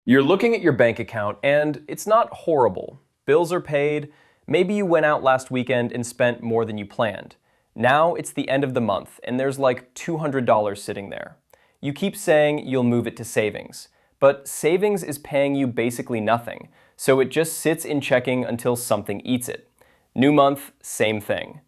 You're looking at your bank account and it's not horrible. Bills are paid, maybe you went out last weekend and spent more than you planned. Now it's the end of the month and there's like $200 sitting there. You keep saying you'll move it to savings, but savings is paying you basically nothing, so it just sits in checking until something eats it. New month, same thing.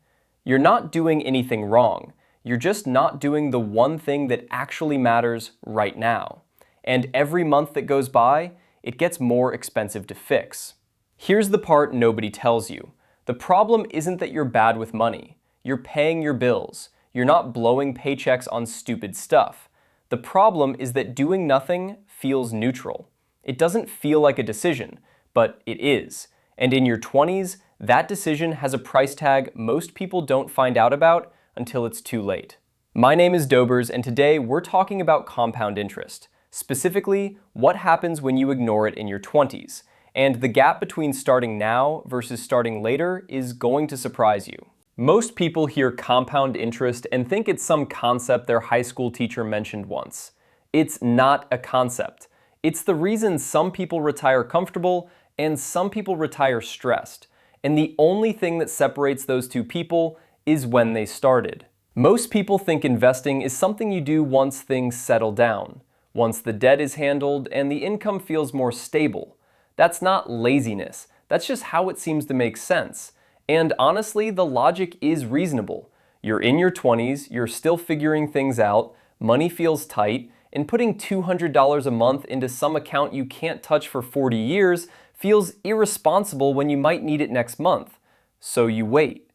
You're not doing anything wrong, you're just not doing the one thing that actually matters right now. And every month that goes by, it gets more expensive to fix. Here's the part nobody tells you. The problem isn't that you're bad with money. You're paying your bills. You're not blowing paychecks on stupid stuff. The problem is that doing nothing feels neutral. It doesn't feel like a decision, but it is. And in your 20s, that decision has a price tag most people don't find out about until it's too late. My name is Dobers, and today we're talking about compound interest. Specifically, what happens when you ignore it in your 20s. And the gap between starting now versus starting later is going to surprise you. Most people hear compound interest and think it's some concept their high school teacher mentioned once. It's not a concept. It's the reason some people retire comfortable and some people retire stressed. And the only thing that separates those two people is when they started. Most people think investing is something you do once things settle down. Once the debt is handled and the income feels more stable. That's not laziness, that's just how it seems to make sense. And honestly, the logic is reasonable. You're in your 20s, you're still figuring things out, money feels tight, and putting $200 a month into some account you can't touch for 40 years feels irresponsible when you might need it next month. So you wait.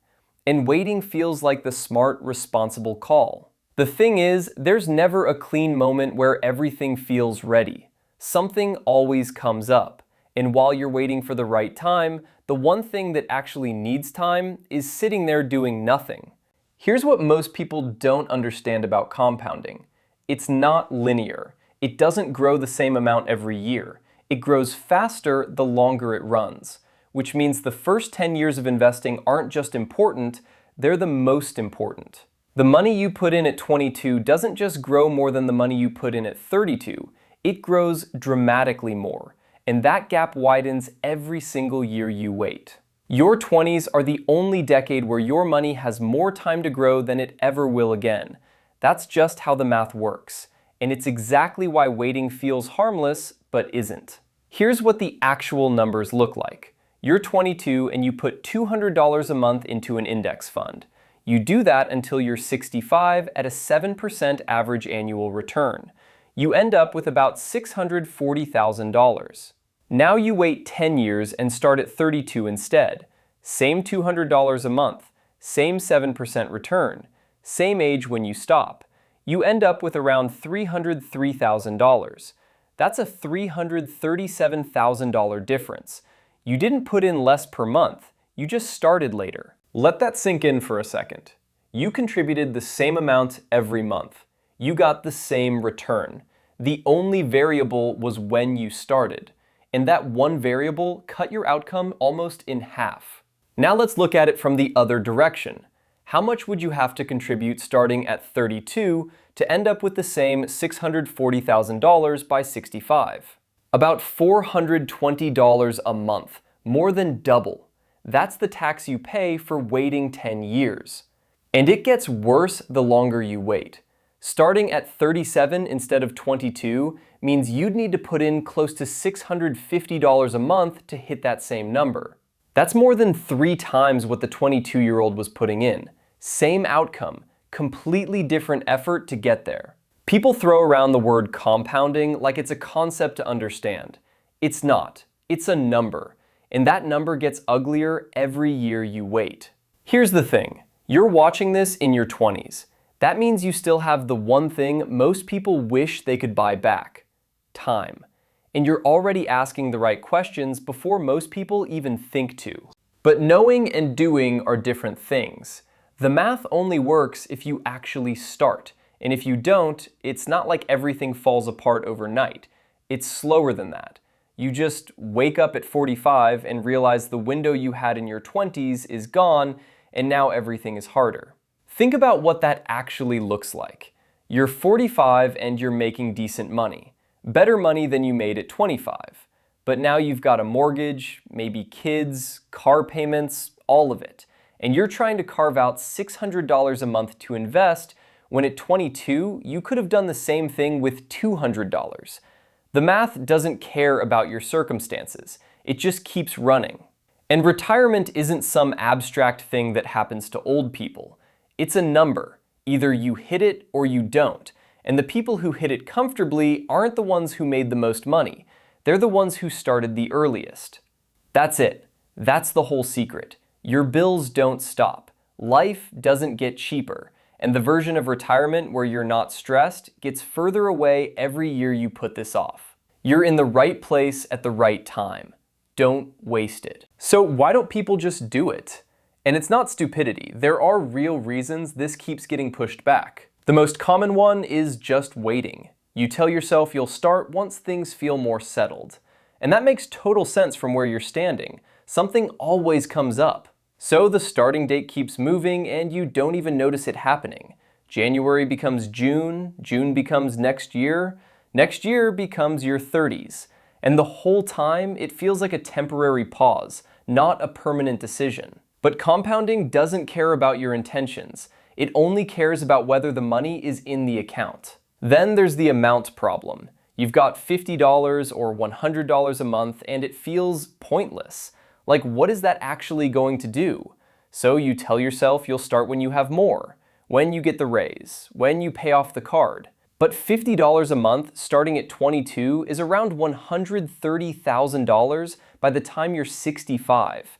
And waiting feels like the smart, responsible call. The thing is, there's never a clean moment where everything feels ready. Something always comes up. And while you're waiting for the right time, the one thing that actually needs time is sitting there doing nothing. Here's what most people don't understand about compounding. It's not linear. It doesn't grow the same amount every year. It grows faster the longer it runs, which means the first 10 years of investing aren't just important, they're the most important. The money you put in at 22 doesn't just grow more than the money you put in at 32. It grows dramatically more. And that gap widens every single year you wait. Your 20s are the only decade where your money has more time to grow than it ever will again. That's just how the math works. And it's exactly why waiting feels harmless, but isn't. Here's what the actual numbers look like. You're 22 and you put $200 a month into an index fund. You do that until you're 65 at a 7% average annual return. You end up with about $640,000. Now you wait 10 years and start at 32 instead. Same $200 a month, same 7% return, same age when you stop. You end up with around $303,000. That's a $337,000 difference. You didn't put in less per month, you just started later. Let that sink in for a second. You contributed the same amount every month. You got the same return. The only variable was when you started. And that one variable cut your outcome almost in half. Now let's look at it from the other direction. How much would you have to contribute starting at 32 to end up with the same $640,000 by 65? About $420 a month, more than double. That's the tax you pay for waiting 10 years. And it gets worse the longer you wait. Starting at 37 instead of 22 means you'd need to put in close to $650 a month to hit that same number. That's more than 3 times what the 22-year-old was putting in. Same outcome, completely different effort to get there. People throw around the word compounding like it's a concept to understand. It's not. It's a number. And that number gets uglier every year you wait. Here's the thing. You're watching this in your 20s. That means you still have the one thing most people wish they could buy back. Time. And you're already asking the right questions before most people even think to. But knowing and doing are different things. The math only works if you actually start. And if you don't, it's not like everything falls apart overnight. It's slower than that. You just wake up at 45 and realize the window you had in your 20s is gone, and now everything is harder. Think about what that actually looks like. You're 45 and you're making decent money. Better money than you made at 25. But now you've got a mortgage, maybe kids, car payments, all of it. And you're trying to carve out $600 a month to invest when at 22, you could have done the same thing with $200. The math doesn't care about your circumstances. It just keeps running. And retirement isn't some abstract thing that happens to old people. It's a number. Either you hit it or you don't. And the people who hit it comfortably aren't the ones who made the most money. They're the ones who started the earliest. That's it. That's the whole secret. Your bills don't stop. Life doesn't get cheaper. And the version of retirement where you're not stressed gets further away every year you put this off. You're in the right place at the right time. Don't waste it. So why don't people just do it? And it's not stupidity. There are real reasons this keeps getting pushed back. The most common one is just waiting. You tell yourself you'll start once things feel more settled. And that makes total sense from where you're standing. Something always comes up. So the starting date keeps moving and you don't even notice it happening. January becomes June, June becomes next year becomes your 30s. And the whole time, it feels like a temporary pause, not a permanent decision. But compounding doesn't care about your intentions. It only cares about whether the money is in the account. Then there's the amount problem. You've got $50 or $100 a month and it feels pointless. Like, what is that actually going to do? So you tell yourself you'll start when you have more, when you get the raise, when you pay off the card. But $50 a month starting at 22 is around $130,000 by the time you're 65.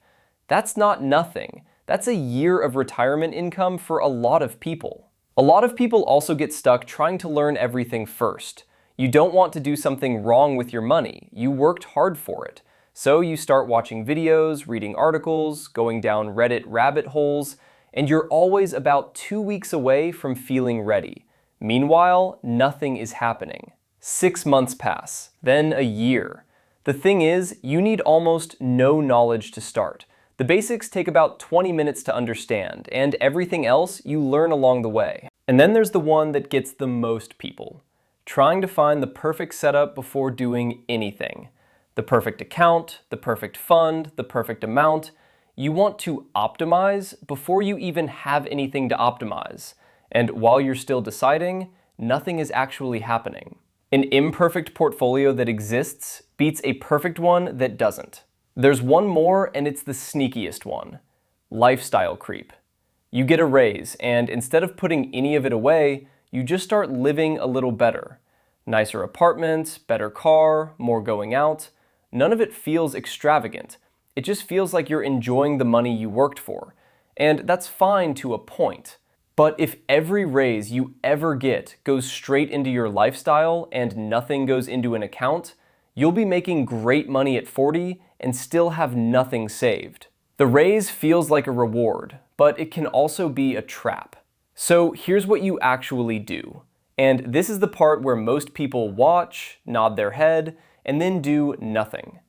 That's not nothing. That's a year of retirement income for a lot of people. A lot of people also get stuck trying to learn everything first. You don't want to do something wrong with your money. You worked hard for it. So you start watching videos, reading articles, going down Reddit rabbit holes, and you're always about 2 weeks away from feeling ready. Meanwhile, nothing is happening. 6 months pass, then a year. The thing is, you need almost no knowledge to start. The basics take about 20 minutes to understand, and everything else you learn along the way. And then there's the one that gets the most people. Trying to find the perfect setup before doing anything. The perfect account, the perfect fund, the perfect amount. You want to optimize before you even have anything to optimize. And while you're still deciding, nothing is actually happening. An imperfect portfolio that exists beats a perfect one that doesn't. There's one more, and it's the sneakiest one. Lifestyle creep. You get a raise, and instead of putting any of it away, you just start living a little better. Nicer apartment, better car, more going out. None of it feels extravagant. It just feels like you're enjoying the money you worked for. And that's fine to a point. But if every raise you ever get goes straight into your lifestyle and nothing goes into an account, you'll be making great money at 40 and still have nothing saved. The raise feels like a reward, but it can also be a trap. So here's what you actually do. And this is the part where most people watch, nod their head, and then do nothing.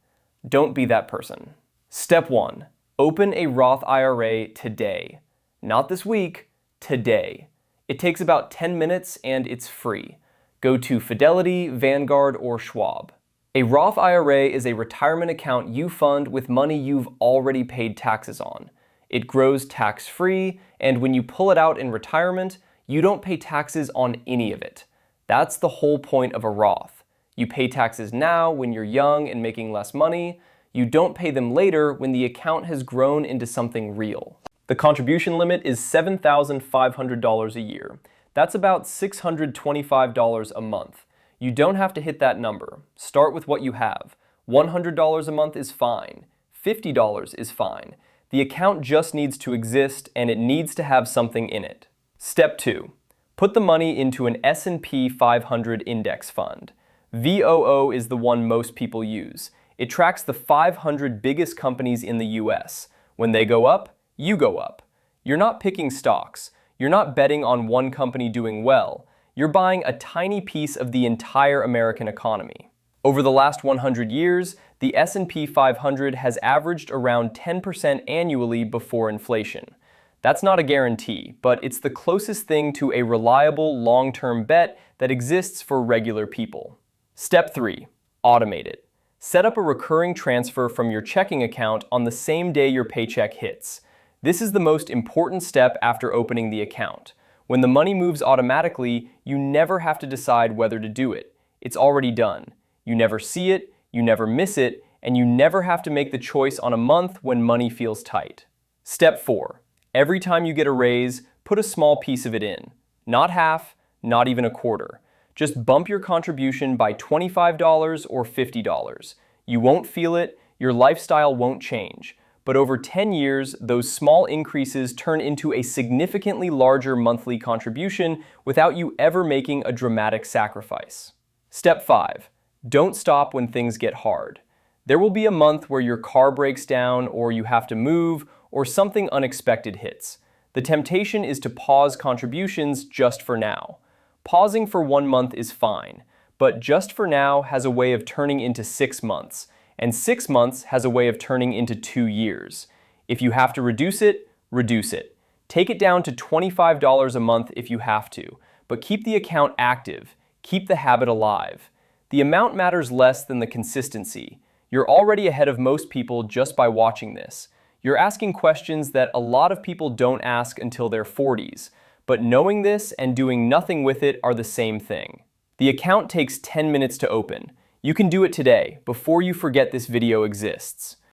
Don't be that person. Step 1. Open a Roth IRA today. Not this week, today. It takes about 10 minutes and it's free. Go to Fidelity, Vanguard, or Schwab. A Roth IRA is a retirement account you fund with money you've already paid taxes on. It grows tax-free, and when you pull it out in retirement, you don't pay taxes on any of it. That's the whole point of a Roth. You pay taxes now when you're young and making less money. You don't pay them later when the account has grown into something real. The contribution limit is $7,500 a year. That's about $625 a month. You don't have to hit that number. Start with what you have. $100 a month is fine. $50 is fine. The account just needs to exist and it needs to have something in it. Step 2. Put the money into an S&P 500 index fund. VOO is the one most people use. It tracks the 500 biggest companies in the US. When they go up, you go up. You're not picking stocks. You're not betting on one company doing well. You're buying a tiny piece of the entire American economy. Over the last 100 years, the S&P 500 has averaged around 10% annually before inflation. That's not a guarantee, but it's the closest thing to a reliable long-term bet that exists for regular people. Step 3. Automate it. Set up a recurring transfer from your checking account on the same day your paycheck hits. This is the most important step after opening the account. When the money moves automatically, you never have to decide whether to do it. It's already done. You never see it, you never miss it, and you never have to make the choice on a month when money feels tight. Step 4. Every time you get a raise, put a small piece of it in. Not half, not even a quarter. Just bump your contribution by $25 or $50. You won't feel it, your lifestyle won't change. But over 10 years, those small increases turn into a significantly larger monthly contribution without you ever making a dramatic sacrifice. Step 5. Don't stop when things get hard. There will be a month where your car breaks down, or you have to move, or something unexpected hits. The temptation is to pause contributions just for now. Pausing for 1 month is fine, but just for now has a way of turning into 6 months, and 6 months has a way of turning into 2 years. If you have to reduce it, reduce it. Take it down to $25 a month if you have to, but keep the account active. Keep the habit alive. The amount matters less than the consistency. You're already ahead of most people just by watching this. You're asking questions that a lot of people don't ask until their 40s, but knowing this and doing nothing with it are the same thing. The account takes 10 minutes to open. You can do it today, before you forget this video exists.